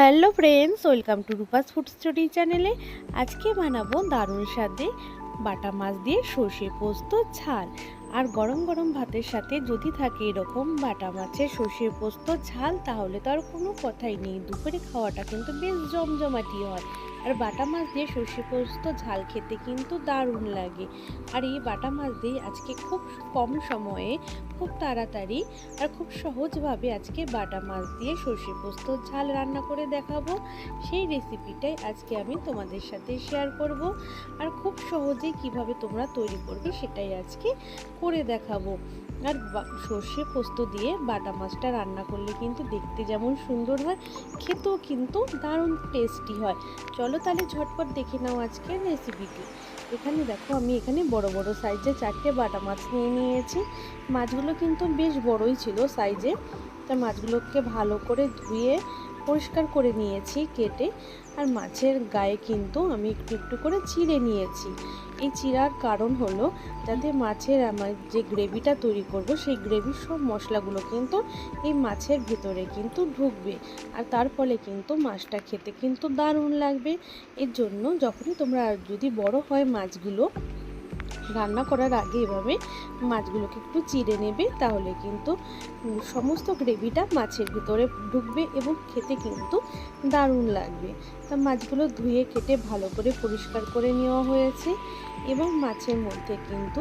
Hello friends, welcome to Rupa's food story চ্যানেলে। আজকে বানাবো দারুণ স্বাদে বাটা মাছ দিয়ে সর্ষে পোস্ত ঝাল। আর গরম গরম ভাতের সাথে যদি থাকে এরকম বাটা মাছের সর্ষে পোস্ত ঝাল, তাহলে তো আর কোনো কথাই নেই। দুপুরে খাওয়াটা কিন্তু বেশ জমজমাটি হয়। আর বাটা মাছ দিয়ে সর্ষে পোস্ত ঝাল খেতে কিন্তু দারুণ লাগে। আর এই বাটা মাছ দিয়ে আজকে খুব কম সময়ে, খুব তাড়াতাড়ি আর খুব সহজভাবে আজকে বাটা মাছ দিয়ে সর্ষে পোস্ত ঝাল রান্না করে দেখাবো। সেই রেসিপিটাই আজকে আমি তোমাদের সাথে শেয়ার করব। আর খুব সহজেই কিভাবে তোমরা তৈরি করবে সেটাই আজকে করে দেখাবো। আর সর্ষে পোস্ত দিয়ে বাটা মাছটা রান্না করলে কিন্তু দেখতে যেমন সুন্দর হয়, খেতেও কিন্তু দারুণ টেস্টি হয়। চলো তাহলে ঝটপট দেখে নাও আজকের রেসিপিটি। এখানে দেখো, আমি এখানে বড় বড় সাইজে 4টে বাটা মাছ নিয়ে নিয়েছি। মাছগুলো কিন্তু বেশ বড়ই ছিল সাইজে। তা মাছগুলোকে ভালো করে ধুয়ে পরিষ্কার করে নিয়েছি কেটে। আর মাছের গায়ে কিন্তু আমি একটু একটু করে চিড়ে নিয়েছি। এই চিড়ার কারণ হলো যাতে মাছের আমার যে গ্রেভিটা তৈরি করব সেই গ্রেভির সব মশলাগুলো কিন্তু এই মাছের ভেতরে কিন্তু ঢুকবে। আর তার ফলে কিন্তু মাছটা খেতে কিন্তু দারুণ লাগবে। এর জন্য যখনই তোমরা যদি বড় হয় মাছগুলো, রান্না করার আগে এভাবে মাছগুলোকে একটু চিড়ে নেবে, তাহলে কিন্তু সমস্ত গ্রেভিটা মাছের ভিতরে ঢুকবে এবং খেতে কিন্তু দারুণ লাগবে। তা মাছগুলো ধুয়ে কেটে ভালো করে পরিষ্কার করে নেওয়া হয়েছে। এবং মাছের মধ্যে কিন্তু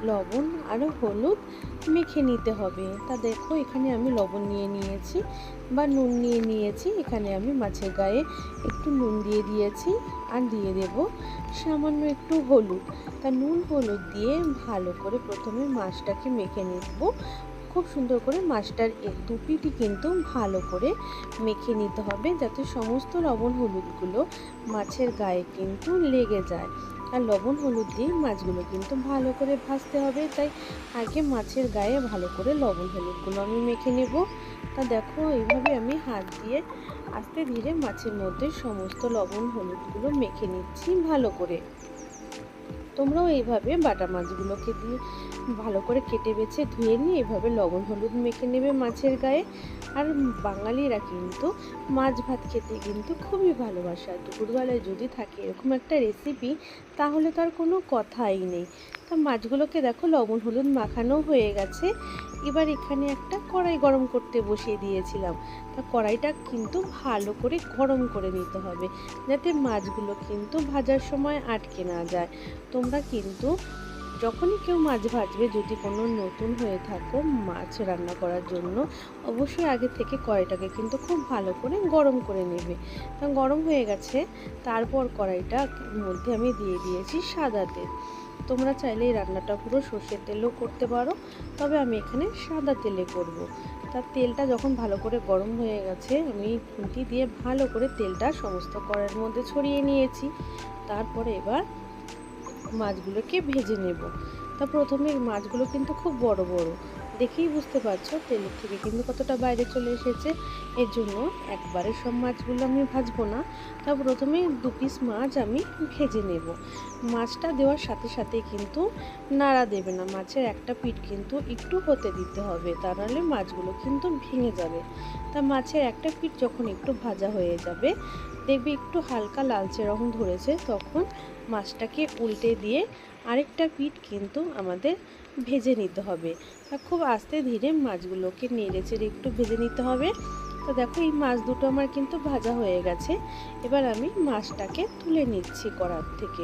লবণ আর হলুদ মেখে নিতে হবে। তা দেখো, এখানে আমি লবণ নিয়ে নিয়েছি বা নুন নিয়ে নিয়েছি। এখানে আমি মাছের গায়ে একটু নুন দিয়ে দিয়েছি আর দিয়ে দেব সামান্য একটু হলুদ। তা নুন হলুদ দিয়ে ভালো করে প্রথমে মাছটাকে মেখে নেব। খুব সুন্দর করে মাছটার দুপিটি কিন্তু ভালো করে মেখে নিতে হবে, যাতে সমস্ত লবণ হলুদগুলো মাছের গায়ে কিন্তু লেগে যায়। আর লবণ হলুদ দিয়ে মাছগুলো কিন্তু ভালো করে ভাজতে হবে, তাই আগে মাছের গায়ে ভালো করে লবণ হলুদগুলো আমি মেখে নেব। তা দেখো, এইভাবে আমি হাত দিয়ে আস্তে ধীরে মাছের মধ্যে সমস্ত লবণ হলুদগুলো মেখে নিচ্ছি ভালো করে। তোমরাও এইভাবে বাটা মাছগুলোকে দিয়ে ভালো করে কেটে বেছে ধুয়ে নিয়ে এভাবে লবণ হলুদ মেখে নেবে মাছের গায়ে। আর বাঙালিরা কিন্তু মাছ ভাত খেতে কিন্তু খুবই ভালোবাসে। দুপুরবেলায় যদি থাকে এরকম একটা রেসিপি, তাহলে তো আর কোনো কথাই নেই। তা মাছগুলোকে দেখো লবণ হলুদ মাখানো হয়ে গেছে। এবার এখানে একটা কড়াই গরম করতে বসিয়ে দিয়েছিলাম। তা কড়াইটা কিন্তু ভালো করে গরম করে নিতে হবে, যাতে মাছগুলো কিন্তু ভাজার সময় আটকে না যায়। তোমরা কিন্তু যখনই কেউ মাছ ভাজবে, যদি কোনো নতুন হয়ে থাকো মাছ রান্না করার জন্য, অবশ্যই আগে থেকে কড়াইটাকে কিন্তু খুব ভালো করে গরম করে নেবে। তা গরম হয়ে গেছে, তারপর কড়াইটার মধ্যে আমি দিয়ে দিয়েছি সাদা তেল। তোমরা চাইলে এই রান্নাটা পুরো সর্ষের তেলও করতে পারো, তবে আমি এখানে সাদা তেলে করব। তার তেলটা যখন ভালো করে গরম হয়ে গেছে, আমি খুন্তি দিয়ে ভালো করে তেলটা সমস্ত কড়াইয়ের মধ্যে ছড়িয়ে নিয়েছি। তারপরে এবার মাছগুলোকে ভেজে নেব। তা প্রথমে মাছগুলো কিন্তু খুব বড় বড়, দেখেই বুঝতে পারছো তেলের থেকে কিন্তু কতটা বাইরে চলে এসেছে। এর জন্য একবারে সব মাছগুলো আমি ভাজবো না। তা প্রথমে 2 পিস মাছ আমি ভেজে নেব। মাছটা দেওয়ার সাথে সাথে কিন্তু নাড়া দেবে না, মাছের একটা পিঠ কিন্তু একটু হতে দিতে হবে, তা নাহলে মাছগুলো কিন্তু ভেঙে যাবে। তা মাছের একটা পিঠ যখন একটু ভাজা হয়ে যাবে, দেখবে একটু হালকা লালচে রং ধরেছে, তখন মাছটাকে উল্টে দিয়ে আরেকটা পিঠ কিন্তু আমাদের ভেজে নিতে হবে। খুব আস্তে ধীরে মাছগুলোকে নেড়ে চেড়ে একটু ভেজে নিতে হবে। তো দেখো, এই মাছ দুটো আমার কিন্তু ভাজা হয়ে গেছে। এবার আমি মাছটাকে তুলে নিচ্ছি কড়ার থেকে।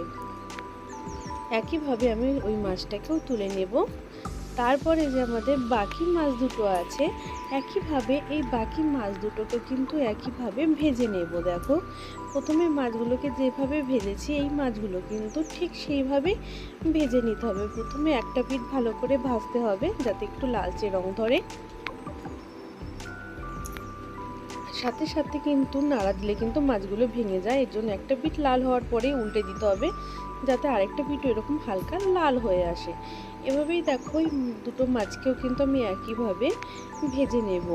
একইভাবে আমি ওই মাছটাকেও তুলে নেব। তারপরে যে আমাদের বাকি মাছ দুটো আছে, একইভাবে এই বাকি মাছ দুটোকে কিন্তু একইভাবে ভেজে নেব। দেখো, প্রথমে মাছগুলোকে যেভাবে ভেজেছি এই মাছগুলো কিন্তু ঠিক সেইভাবে ভেজে নিতে হবে। প্রথমে একটা পিঠ ভালো করে ভাজতে হবে, যাতে একটু লালচে রং ধরে। সাথে সাথে কিন্তু নাড়া দিলে কিন্তু মাছগুলো ভেঙে যায়। এর জন্য একটা পিঠ লাল হওয়ার পরে উল্টে দিতে হবে, যাতে আরেকটা পিঠ এরকম হালকা লাল হয়ে আসে। এভাবেই দেখো, এই দুটো মাছকেও কিন্তু আমি একইভাবে ভেজে নেব।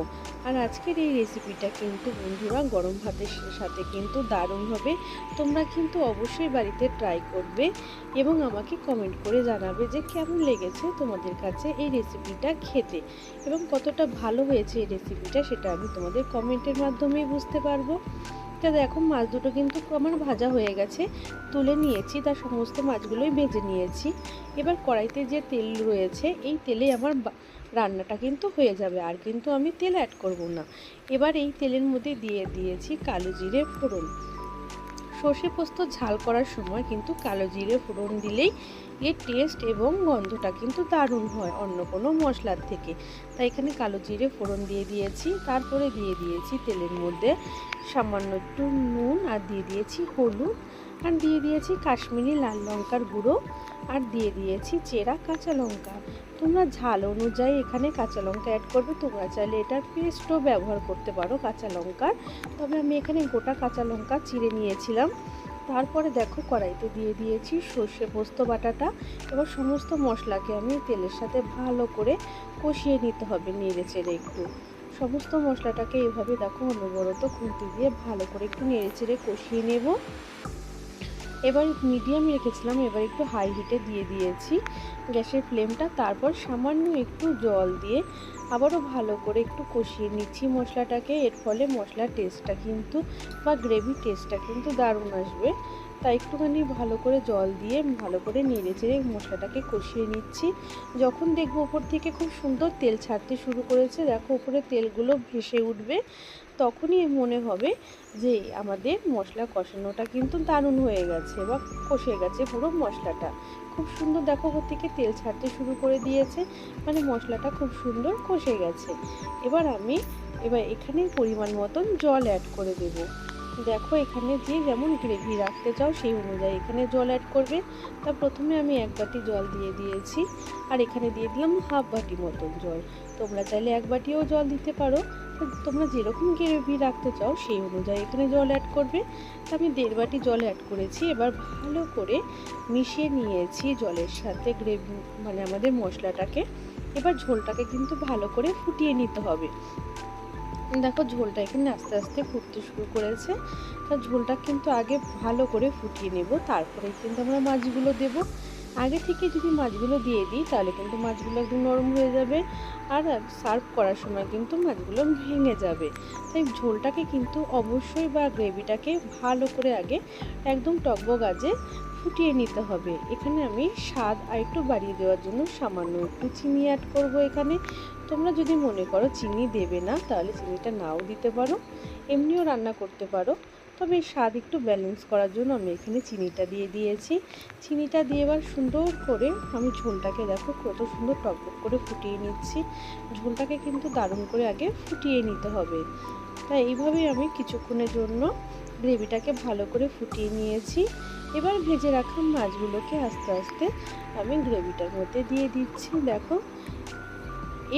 আর আজকের এই রেসিপিটা কিন্তু বন্ধুরা গরম ভাতের সাথে কিন্তু দারুণ হবে। তোমরা কিন্তু অবশ্যই বাড়িতে ট্রাই করবে এবং আমাকে কমেন্ট করে জানাবে যে কেমন লেগেছে তোমাদের কাছে এই রেসিপিটা খেতে, এবং কতটা ভালো হয়েছে এই রেসিপিটা, সেটা আমি তোমাদের কমেন্টের মাধ্যমেই বুঝতে পারবো। তো দেখো মাছ দুটো কিন্তু আমার ভাজা হয়ে গেছে, তুলে নিয়েছি, তার সমস্ত মাছগুলোই ভেজে নিয়েছি। এবার কড়াইতে যে তেল রয়েছে এই তেলে আমার রান্নাটা কিন্তু হয়ে যাবে, আর কিন্তু আমি তেল অ্যাড করব না। এবার এই তেলের মধ্যে দিয়ে দিয়েছি কালো জিরে ফোড়ন। সর্ষে পোস্ত ঝাল করার সময় কিন্তু কালো জিরে ফোড়ন দিলেই এর টেস্ট এবং গন্ধটা কিন্তু দারুণ হয় অন্য কোনো মশলার থেকে। তাই এখানে কালো জিরে ফোড়ন দিয়ে দিয়েছি, তারপরে দিয়ে দিয়েছি তেলের মধ্যে সামান্য একটু নুন, আর দিয়ে দিয়েছি হলুদ, আর দিয়ে দিয়েছি কাশ্মীরি লাল লঙ্কার গুঁড়ো, আর দিয়ে দিয়েছি চেরা কাঁচা লঙ্কা। তোমরা ঝাল অনুযায়ী এখানে কাঁচা লঙ্কা অ্যাড করবে, তোমরা চাইলে এটার পেস্টও ব্যবহার করতে পারো কাঁচা লঙ্কার, তবে আমি এখানে গোটা কাঁচা লঙ্কা চিড়ে নিয়েছিলাম। তারপরে দেখো কড়াইতে দিয়ে দিয়েছি সর্ষে পোস্ত বাটাটা। এবার সমস্ত মশলাকে আমি তেলের সাথে ভালো করে কষিয়ে নিতে হবে, নেড়ে চেড়ে একটু সমস্ত মশলাটাকে এভাবে দেখো অনবরত খুন্তি দিয়ে ভালো করে একটু নেড়ে চেড়ে কষিয়ে নেব। এবার মিডিয়াম রেখেছিলাম, এবার একটু হাই হিটে দিয়ে দিয়েছি গ্যাসের ফ্লেমটা। তারপর সামান্য একটু জল দিয়ে আবারও ভালো করে একটু কষিয়ে নিচ্ছি মশলাটাকে। এর ফলে মশলার টেস্টটা কিন্তু বা গ্রেভির টেস্টটা কিন্তু দারুণ আসবে। তাই একটুখানি ভালো করে জল দিয়ে ভালো করে নেড়ে চেড়ে মশলাটাকে কষিয়ে নিচ্ছি। যখন দেখবো ওপর থেকে খুব সুন্দর তেল ছাড়তে শুরু করেছে, দেখো উপরে তেলগুলো ভেসে উঠবে, তখনই মনে হবে যে আমাদের মশলা কষানোটা কিন্তু দারুণ হয়ে গেছে বা কষে গেছে পুরো মশলাটা। খুব সুন্দর দেখো ওপর থেকে তেল ছাড়তে শুরু করে দিয়েছে, মানে মশলাটা খুব সুন্দর কষে গেছে। এবার এখানে পরিমাণ মতন জল অ্যাড করে দেব। দেখো এখানে যে যেমন গ্রেভি রাখতে চাও সেই অনুযায়ী এখানে জল অ্যাড করবে। তা প্রথমে আমি 1 বাটি জল দিয়ে দিয়েছি, আর এখানে দিয়ে দিলাম হাফ বাটি মতন জল। তোমরা চাইলে 1 বাটিও জল দিতে পারো, তোমরা যেরকম গ্রেভি রাখতে চাও সেই অনুযায়ী এখানে জল অ্যাড করবে। তা আমি 1.5 বাটি জল অ্যাড করেছি। এবার ভালো করে মিশিয়ে নিয়েছি জলের সাথে গ্রেভি, মানে আমাদের মশলাটাকে। এবার ঝোলটাকে কিন্তু ভালো করে ফুটিয়ে নিতে হবে। দেখো ঝোলটা এখানে আস্তে আস্তে ফুটতে শুরু করেছে। তা ঝোলটা কিন্তু আগে ভালো করে ফুটিয়ে নেব, তারপরে কিন্তু আমরা মাছগুলো দেব। আগে থেকে যদি মাছগুলো দিয়ে দিই তাহলে কিন্তু মাছগুলো একদম নরম হয়ে যাবে, আর সার্ভ করার সময় কিন্তু মাছগুলো ভেঙে যাবে। তাই ঝোলটাকে কিন্তু অবশ্যই বা গ্রেভিটাকে ভালো করে আগে একদম টকবক আজে ফুটিয়ে নিতে হবে। এখানে আমি স্বাদ আর একটু বাড়িয়ে দেওয়ার জন্য সামান্য একটু চিনি অ্যাড করব এখানে। তোমরা যদি মনে করো চিনি দেবে না তাহলে চিনিটা নাও দিতে পারো, এমনিও রান্না করতে পারো। তবে স্বাদ একটু ব্যালেন্স করার জন্য আমি এখানে চিনিটা দিয়ে দিয়েছি। চিনিটা দিয়ে এবার সুন্দর করে আমি ঝোলটাকে দেখো কত সুন্দর টকবক করে ফুটিয়ে নিচ্ছি। ঝোলটাকে কিন্তু দারুণ করে আগে ফুটিয়ে নিতে হবে। তাই এইভাবেই আমি কিছুক্ষণের জন্য গ্রেভিটাকে ভালো করে ফুটিয়ে নিয়েছি। এবার ভেজে রাখা মাছগুলোকে আস্তে আস্তে আমি গ্রেভিটার মধ্যে দিয়ে দিচ্ছি। দেখো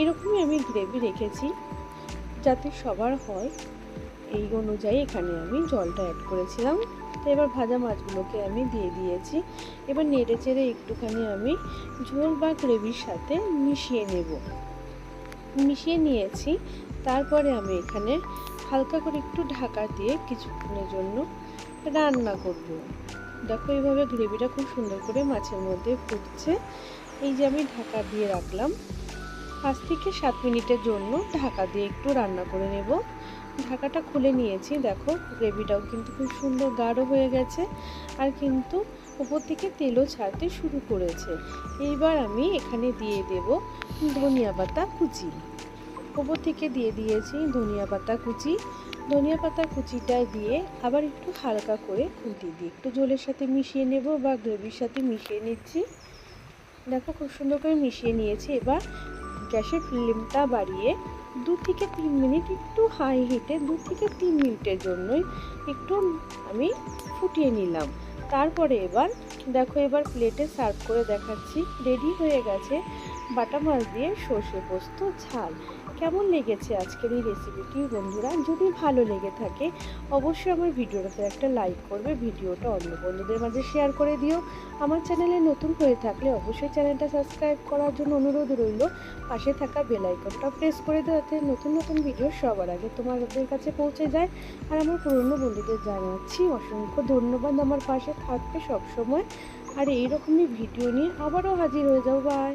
এরকমই আমি গ্রেভি রেখেছি যাতে সবার হয়, এই অনুযায়ী এখানে আমি জলটা অ্যাড করেছিলাম। তো এবার ভাজা মাছগুলোকে আমি দিয়ে দিয়েছি। এবার নেড়ে চেড়ে একটুখানি আমি ঝোল বা গ্রেভির সাথে মিশিয়ে নিয়েছি। তারপরে আমি এখানে হালকা করে একটু ঢাকা দিয়ে কিছুক্ষণের জন্য রান্না করব। দেখো এইভাবে গ্রেভিটা খুব সুন্দর করে মাছের মধ্যে ফুটছে। এই যে আমি ঢাকা দিয়ে রাখলাম 5 থেকে 7 মিনিটের জন্য, ঢাকা দিয়ে একটু রান্না করে নেব। ঢাকাটা খুলে নিয়েছি, দেখো গ্রেভিটাও কিন্তু খুব সুন্দর গাঢ় হয়ে গেছে, আর কিন্তু উপর থেকে তেলও ছাড়তে শুরু করেছে। এইবার আমি এখানে দিয়ে দেব ধনিয়া পাতা কুচি। উপর থেকে দিয়ে দিয়েছি ধনিয়া পাতা কুচি। ধনিয়া পাতা কুচিটা দিয়ে আবার একটু হালকা করে খুন্তি দিয়ে একটু জলের সাথে মিশিয়ে নেব বা গ্রেভির সাথে মিশিয়ে নিচ্ছি। দেখো খুব সুন্দর করে মিশিয়ে নিয়েছি। এবার গ্যাসের ফ্লেমটা বাড়িয়ে 2 থেকে 3 মিনিট একটু হাই হিটে 2 থেকে 3 মিনিটের জন্যই একটু আমি ফুটিয়ে নিলাম। তারপরে এবার প্লেটে সার্ভ করে দেখাচ্ছি। রেডি হয়ে গেছে বাটা মাছ দিয়ে সর্ষে পোস্ত ঝাল। কেমন লেগেছে আজকের এই রেসিপিটি বন্ধুরা? যদি ভালো লেগে থাকে অবশ্যই আমার ভিডিওটাতে একটা লাইক করবে, ভিডিওটা অন্য বন্ধুদের মাঝে শেয়ার করে দিও। আমার চ্যানেলে নতুন হয়ে থাকলে অবশ্যই চ্যানেলটা সাবস্ক্রাইব করার জন্য অনুরোধ রইল। পাশে থাকা বেল আইকনটা প্রেস করে দাও, যাতে নতুন নতুন ভিডিও সবার আগে তোমাদের কাছে পৌঁছে যায়। আর আমার পুরনো বন্ধুদের জানাচ্ছি অসংখ্য ধন্যবাদ, আমার পাশে থাকবে সবসময়। আর এইরকমই ভিডিও নিয়ে আবারও হাজির হয়ে যাও। বাই।